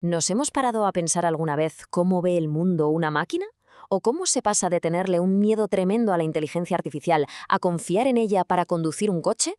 ¿Nos hemos parado a pensar alguna vez cómo ve el mundo una máquina? ¿O cómo se pasa de tenerle un miedo tremendo a la inteligencia artificial a confiar en ella para conducir un coche?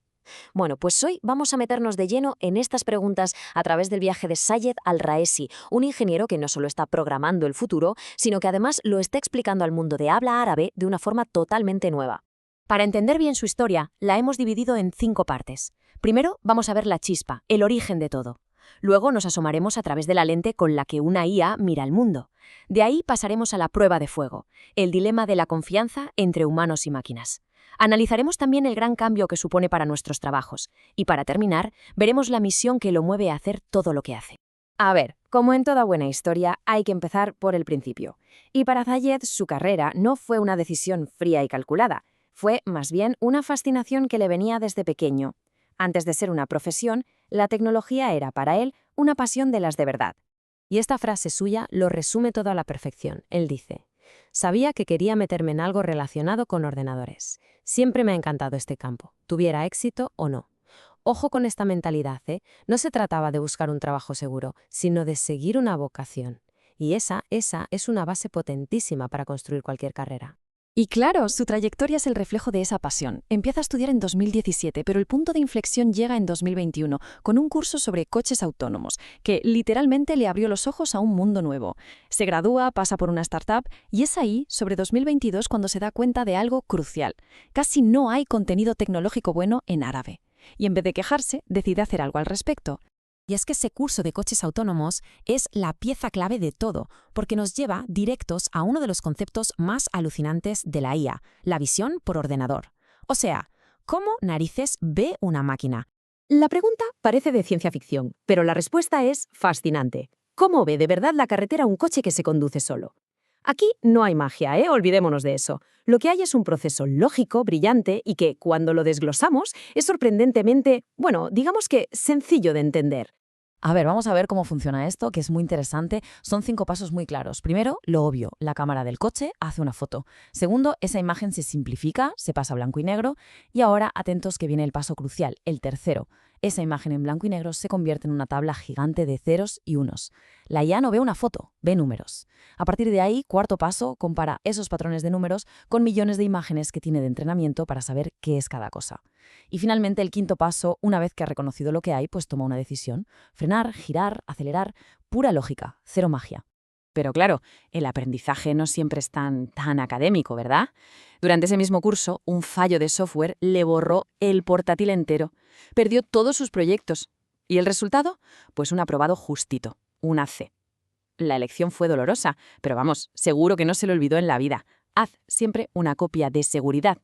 Bueno, pues hoy vamos a meternos de lleno en estas preguntas a través del viaje de Sayed Al-Raesi, un ingeniero que no solo está programando el futuro, sino que además lo está explicando al mundo de habla árabe de una forma totalmente nueva. Para entender bien su historia, la hemos dividido en 5 partes. Primero, vamos a ver la chispa, el origen de todo. Luego nos asomaremos a través de la lente con la que una IA mira el mundo. De ahí pasaremos a la prueba de fuego, el dilema de la confianza entre humanos y máquinas. Analizaremos también el gran cambio que supone para nuestros trabajos. Y para terminar, veremos la misión que lo mueve a hacer todo lo que hace. A ver, como en toda buena historia, hay que empezar por el principio. Y para Zayed, su carrera no fue una decisión fría y calculada. Fue, más bien, una fascinación que le venía desde pequeño. Antes de ser una profesión, la tecnología era para él una pasión de las de verdad. Y esta frase suya lo resume todo a la perfección. Él dice: sabía que quería meterme en algo relacionado con ordenadores. Siempre me ha encantado este campo, tuviera éxito o no. Ojo con esta mentalidad, ¿eh? No se trataba de buscar un trabajo seguro, sino de seguir una vocación. Y esa es una base potentísima para construir cualquier carrera. Y claro, su trayectoria es el reflejo de esa pasión. Empieza a estudiar en 2017, pero el punto de inflexión llega en 2021, con un curso sobre coches autónomos, que literalmente le abrió los ojos a un mundo nuevo. Se gradúa, pasa por una startup, y es ahí, sobre 2022, cuando se da cuenta de algo crucial. Casi no hay contenido tecnológico bueno en árabe. Y en vez de quejarse, decide hacer algo al respecto. Y es que ese curso de coches autónomos es la pieza clave de todo, porque nos lleva directos a uno de los conceptos más alucinantes de la IA, la visión por ordenador. O sea, ¿cómo narices ve una máquina? La pregunta parece de ciencia ficción, pero la respuesta es fascinante. ¿Cómo ve de verdad la carretera un coche que se conduce solo? Aquí no hay magia, olvidémonos de eso. Lo que hay es un proceso lógico, brillante y que, cuando lo desglosamos, es sorprendentemente, digamos que sencillo de entender. A ver, vamos a ver cómo funciona esto, que es muy interesante. Son 5 pasos muy claros. Primero, lo obvio, la cámara del coche hace una foto. Segundo, esa imagen se simplifica, se pasa a blanco y negro. Y ahora, atentos que viene el paso crucial, el tercero. Esa imagen en blanco y negro se convierte en una tabla gigante de ceros y unos. La IA no ve una foto, ve números. A partir de ahí, cuarto paso, compara esos patrones de números con millones de imágenes que tiene de entrenamiento para saber qué es cada cosa. Y finalmente, el quinto paso, una vez que ha reconocido lo que hay, pues toma una decisión. Frenar, girar, acelerar, pura lógica, cero magia. Pero claro, el aprendizaje no siempre es tan académico, ¿verdad? Durante ese mismo curso, un fallo de software le borró el portátil entero. Perdió todos sus proyectos. ¿Y el resultado? Pues un aprobado justito, una C. La elección fue dolorosa, pero vamos, seguro que no se lo olvidó en la vida. Haz siempre una copia de seguridad.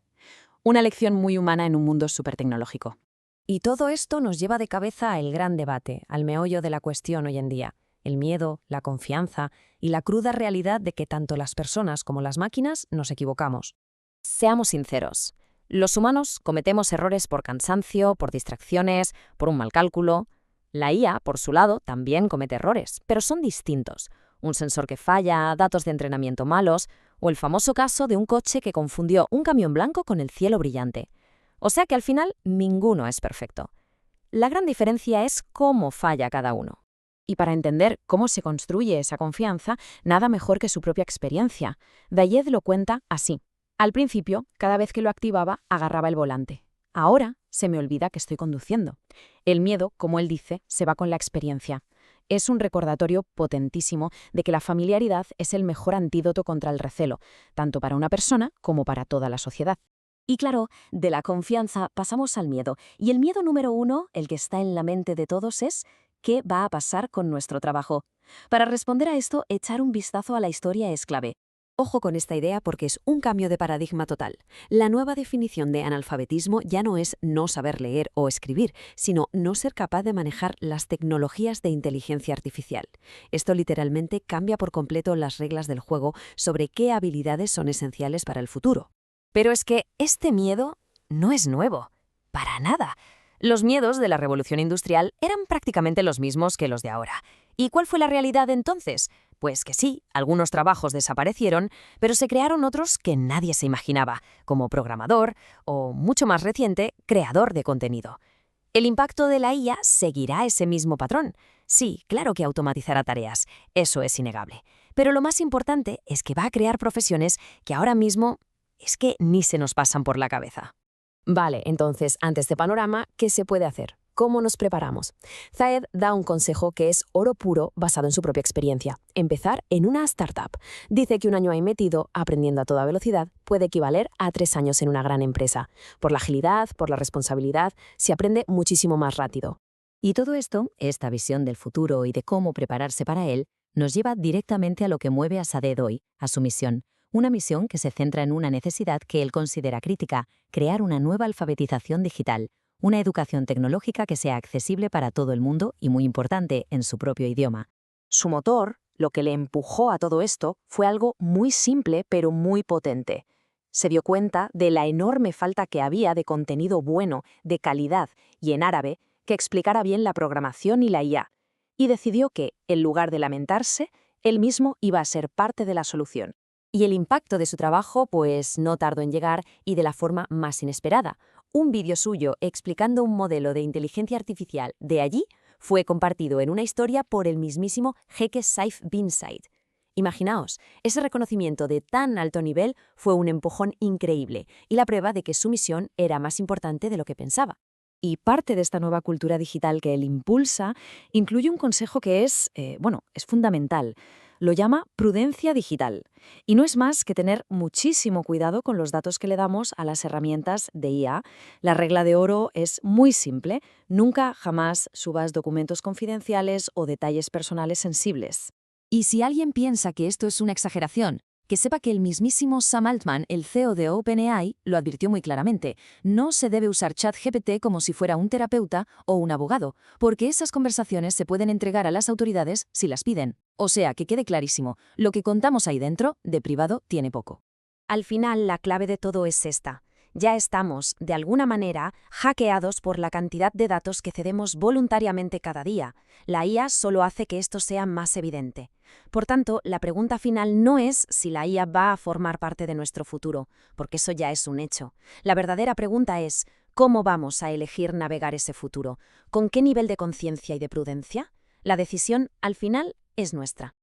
Una lección muy humana en un mundo súper tecnológico. Y todo esto nos lleva de cabeza al gran debate, al meollo de la cuestión hoy en día. El miedo, la confianza y la cruda realidad de que tanto las personas como las máquinas nos equivocamos. Seamos sinceros, los humanos cometemos errores por cansancio, por distracciones, por un mal cálculo. La IA, por su lado, también comete errores, pero son distintos. Un sensor que falla, datos de entrenamiento malos, o el famoso caso de un coche que confundió un camión blanco con el cielo brillante. O sea que al final ninguno es perfecto. La gran diferencia es cómo falla cada uno. Y para entender cómo se construye esa confianza, nada mejor que su propia experiencia. Zayed lo cuenta así. Al principio, cada vez que lo activaba, agarraba el volante. Ahora se me olvida que estoy conduciendo. El miedo, como él dice, se va con la experiencia. Es un recordatorio potentísimo de que la familiaridad es el mejor antídoto contra el recelo, tanto para una persona como para toda la sociedad. Y claro, de la confianza pasamos al miedo. Y el miedo número 1, el que está en la mente de todos, es ¿qué va a pasar con nuestro trabajo? Para responder a esto, echar un vistazo a la historia es clave. Ojo con esta idea porque es un cambio de paradigma total. La nueva definición de analfabetismo ya no es no saber leer o escribir, sino no ser capaz de manejar las tecnologías de inteligencia artificial. Esto literalmente cambia por completo las reglas del juego sobre qué habilidades son esenciales para el futuro. Pero es que este miedo no es nuevo, para nada. Los miedos de la revolución industrial eran prácticamente los mismos que los de ahora. ¿Y cuál fue la realidad entonces? Pues que sí, algunos trabajos desaparecieron, pero se crearon otros que nadie se imaginaba, como programador o, mucho más reciente, creador de contenido. El impacto de la IA seguirá ese mismo patrón. Sí, claro que automatizará tareas, eso es innegable. Pero lo más importante es que va a crear profesiones que ahora mismo es que ni se nos pasan por la cabeza. Vale, entonces, ante este panorama, ¿qué se puede hacer? ¿Cómo nos preparamos? Zaed da un consejo que es oro puro basado en su propia experiencia. Empezar en una startup. Dice que un año ahí metido, aprendiendo a toda velocidad, puede equivaler a 3 años en una gran empresa. Por la agilidad, por la responsabilidad, se aprende muchísimo más rápido. Y todo esto, esta visión del futuro y de cómo prepararse para él, nos lleva directamente a lo que mueve a Zaed hoy, a su misión. Una misión que se centra en una necesidad que él considera crítica, crear una nueva alfabetización digital, una educación tecnológica que sea accesible para todo el mundo y, muy importante, en su propio idioma. Su motor, lo que le empujó a todo esto, fue algo muy simple pero muy potente. Se dio cuenta de la enorme falta que había de contenido bueno, de calidad y en árabe, que explicara bien la programación y la IA, y decidió que, en lugar de lamentarse, él mismo iba a ser parte de la solución. Y el impacto de su trabajo, pues, no tardó en llegar y de la forma más inesperada. Un vídeo suyo explicando un modelo de inteligencia artificial de allí fue compartido en una historia por el mismísimo jeque Saif bin Said. Imaginaos, ese reconocimiento de tan alto nivel fue un empujón increíble y la prueba de que su misión era más importante de lo que pensaba. Y parte de esta nueva cultura digital que él impulsa incluye un consejo que es fundamental. Lo llama prudencia digital. Y no es más que tener muchísimo cuidado con los datos que le damos a las herramientas de IA. La regla de oro es muy simple. Nunca, jamás subas documentos confidenciales o detalles personales sensibles. Y si alguien piensa que esto es una exageración, que sepa que el mismísimo Sam Altman, el CEO de OpenAI, lo advirtió muy claramente. No se debe usar ChatGPT como si fuera un terapeuta o un abogado, porque esas conversaciones se pueden entregar a las autoridades si las piden. O sea, que quede clarísimo, lo que contamos ahí dentro, de privado, tiene poco. Al final, la clave de todo es esta. Ya estamos, de alguna manera, hackeados por la cantidad de datos que cedemos voluntariamente cada día. La IA solo hace que esto sea más evidente. Por tanto, la pregunta final no es si la IA va a formar parte de nuestro futuro, porque eso ya es un hecho. La verdadera pregunta es, ¿cómo vamos a elegir navegar ese futuro? ¿Con qué nivel de conciencia y de prudencia? La decisión, al final, es nuestra.